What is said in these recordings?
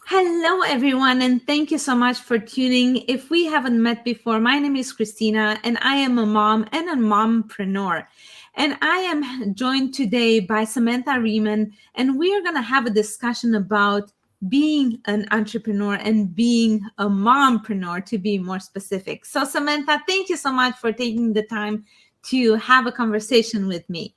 Hello, everyone, and thank you so much for tuning. If we haven't met before, my name is Christina, and I am a mom and a mompreneur. And I am joined today by Samantha Reaman, and we are going to have a discussion about being an entrepreneur and being a mompreneur, to be more specific. So, Samantha, thank you so much for taking the time to have a conversation with me.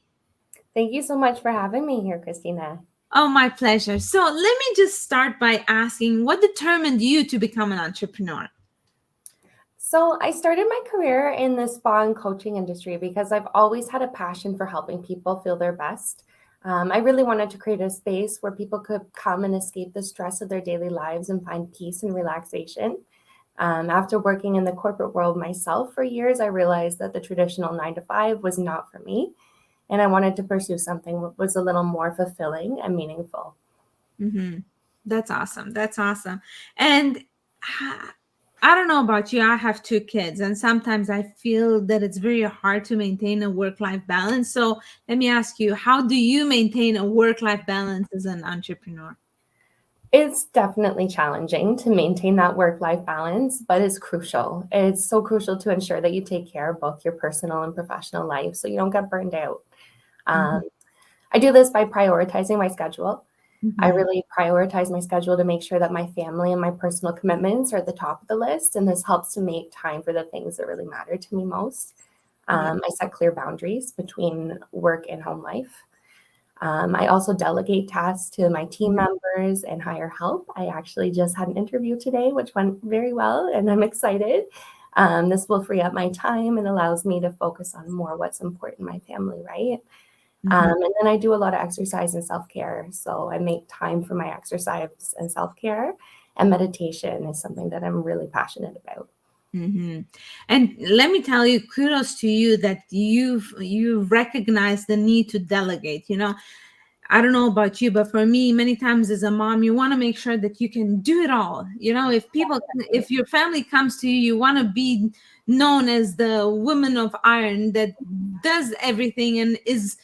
Thank you so much for having me here, Christina. Oh, my pleasure. So let me just start by asking what determined you to become an entrepreneur? So, I started my career in the spa and coaching industry because I've always had a passion for helping people feel their best. I really wanted to create a space where people could come and escape the stress of their daily lives and find peace and relaxation. After working in the corporate world myself for years, I realized that the traditional 9 to 5 was not for me, and I wanted to pursue something that was a little more fulfilling and meaningful. Hmm. That's awesome. That's awesome. And ha- I don't know about you. I have two kids, and sometimes I feel that it's very hard to maintain a work-life balance. So let me ask you, how do you maintain a work-life balance as an entrepreneur? It's definitely challenging to maintain that work-life balance, but it's crucial. It's so crucial to ensure that you take care of both your personal and professional life so you don't get burned out. Um, Hmm. I do this by prioritizing my schedule. I Hmm. really prioritize my schedule to make sure that my family and my personal commitments are at the top of the list, and this helps to make time for the things that really matter to me most. Yeah. I set clear boundaries between work and home life. I also delegate tasks to my team members and hire help. I actually just had an interview today, which went very well, and I'm excited. This will free up my time and allows me to focus on more what's important in my family, right? Hmm. And then I do a lot of exercise and self care. So I make time for my exercise and self care, and meditation is something that I'm really passionate about. Hmm. And let me tell you, kudos to you that you've recognized the need to delegate. I don't know about you, but for me, many times as a mom, you want to make sure that you can do it all. If your family comes to you, you want to be known as the woman of iron that does everything and is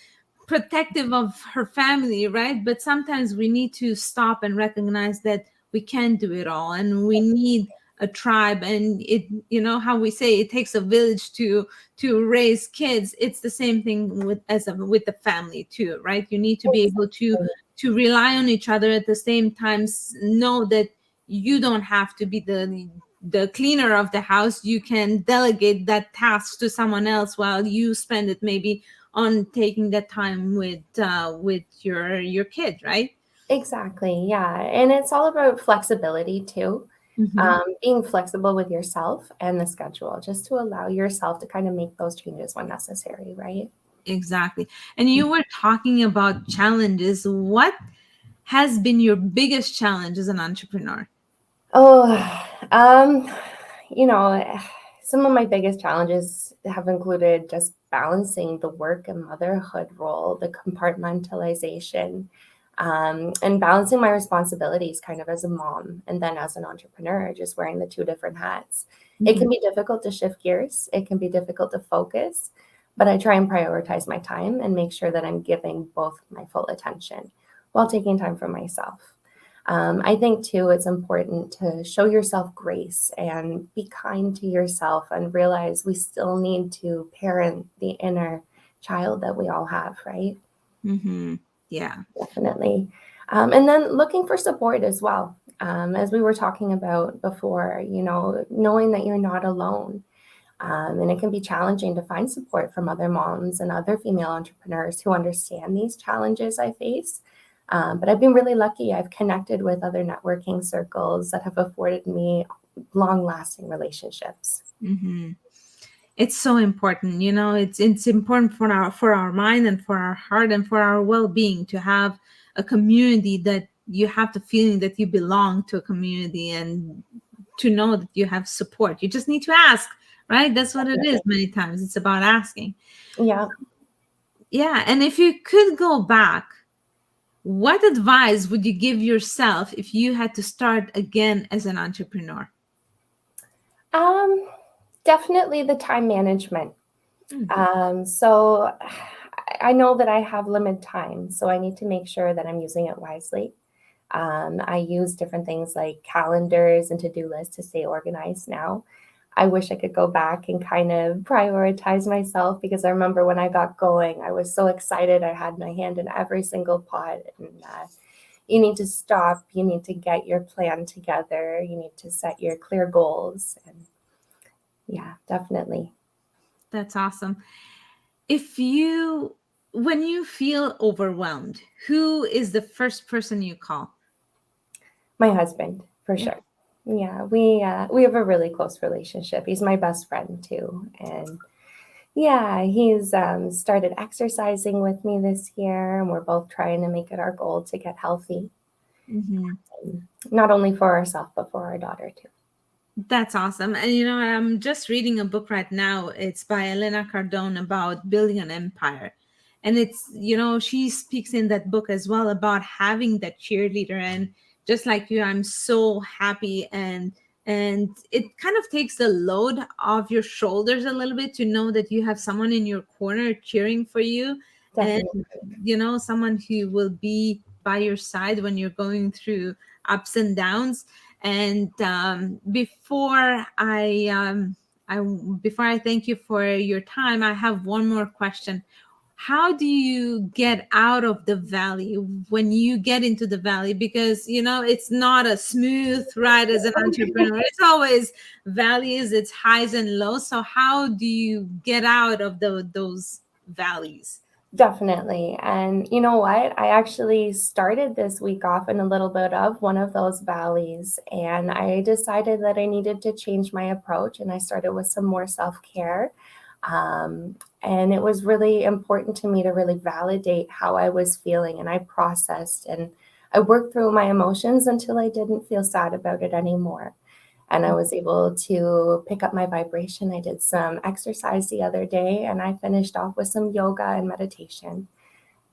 protective of her family, right? But sometimes we need to stop and recognize that we can't do it all, and we need a tribe. And how we say it takes a village to raise kids. It's the same thing with the family too, right? You need to be able Exactly. to rely on each other, at the same time know that you don't have to be the cleaner of the house. You can delegate that task to someone else while you spend it maybe on taking that time with your kid, right? Exactly. Yeah. And it's all about flexibility too. Hmm. Being flexible with yourself and the schedule, just to allow yourself to kind of make those changes when necessary, right? Exactly. And you were talking about challenges. What has been your biggest challenge as an entrepreneur? Oh, um, you know, some of my biggest challenges have included just balancing the work and motherhood role, the compartmentalization, and balancing my responsibilities kind of as a mom and then as an entrepreneur, just wearing the two different hats. It Hmm. can be difficult to shift gears, it can be difficult to focus, but I try and prioritize my time and make sure that I'm giving both my full attention while taking time for myself. I think too, it's important to show yourself grace and be kind to yourself and realize we still need to parent the inner child that we all have, right? Hmm. Yeah. Definitely. And then looking for support as well. As we were talking about before, knowing that you're not alone. And it can be challenging to find support from other moms and other female entrepreneurs who understand these challenges I face. But I've been really lucky. I've connected with other networking circles that have afforded me long lasting relationships. Hmm. It's so important. It's important for our mind and for our heart and for our well-being to have a community, that you have the feeling that you belong to a community, and to know that you have support. You just need to ask, right? That's what it is. Definitely. Many times it's about asking. Yeah. Yeah. And if you could go back, what advice would you give yourself if you had to start again as an entrepreneur? Um, Definitely the time management. Mhm. So I know that I have limited time, so I need to make sure that I'm using it wisely. I use different things like calendars and to-do lists to stay organized now. I wish I could go back and kind of prioritize myself, because I remember when I got going, I was so excited. I had my hand in every single pot. And you need to stop. You need to get your plan together. You need to set your clear goals. And yeah, definitely. That's awesome. If you, when you feel overwhelmed, who is the first person you call? My husband, for Yeah. sure. Yeah, we have a really close relationship. He's my best friend too, and yeah, he's started exercising with me this year, and we're both trying to make it our goal to get healthy, Hmm. not only for ourselves but for our daughter too. That's awesome. And I'm just reading a book right now. It's by Elena Cardone about building an empire. And it's, she speaks in that book as well about having that cheerleader. And just like you, I'm so happy, and it kind of takes the load off your shoulders a little bit to know that you have someone in your corner cheering for you, and Definitely, someone who will be by your side when you're going through ups and downs. And I before I thank you for your time, I have one more question. How do you get out of the valley when you get into the valley? Because it's not a smooth ride as an entrepreneur. It's always valleys, it's highs and lows. So how do you get out of those valleys? definitely. And you know what? I actually started this week off in a little bit of one of those valleys, and I decided that I needed to change my approach, and I started with some more self-care. Um, and it was really important to me to really validate how I was feeling, and I processed and I worked through my emotions until I didn't feel sad about it anymore. And I was able to pick up my vibration. I did some exercise the other day, and I finished off with some yoga and meditation.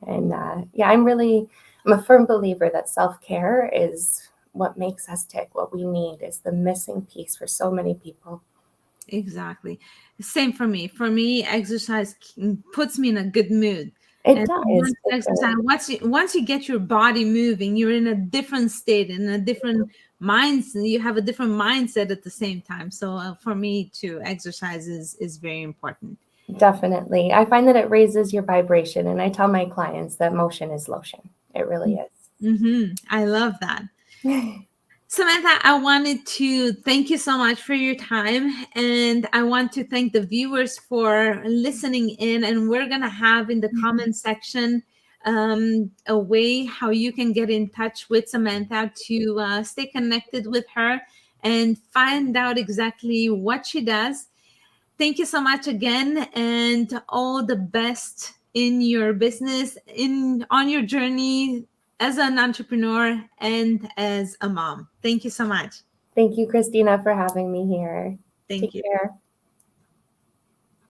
And yeah, I'm a firm believer that self-care is what makes us tick. What we need is the missing piece for so many people. Exactly. Same for me. For me, exercise puts me in a good mood. It And does, once for you exercise, sure. once you get your body moving, you're in a different state, in a different mindset. You have a different mindset at the same time. So for me, to exercise is very important. Definitely. I find that it raises your vibration, and I tell my clients that motion is lotion. It really I love that. is. Samantha, I wanted to thank you so much for your time. And I want to thank the viewers for listening in. And we're going to have in the comment section a way how you can get in touch with Samantha to stay connected with her and find out exactly what she does. Thank you so much again, and all the best in your business, in on your journey as an entrepreneur and as a mom. Thank you so much. Thank you, Christina, for having me here. Thank Take you. care.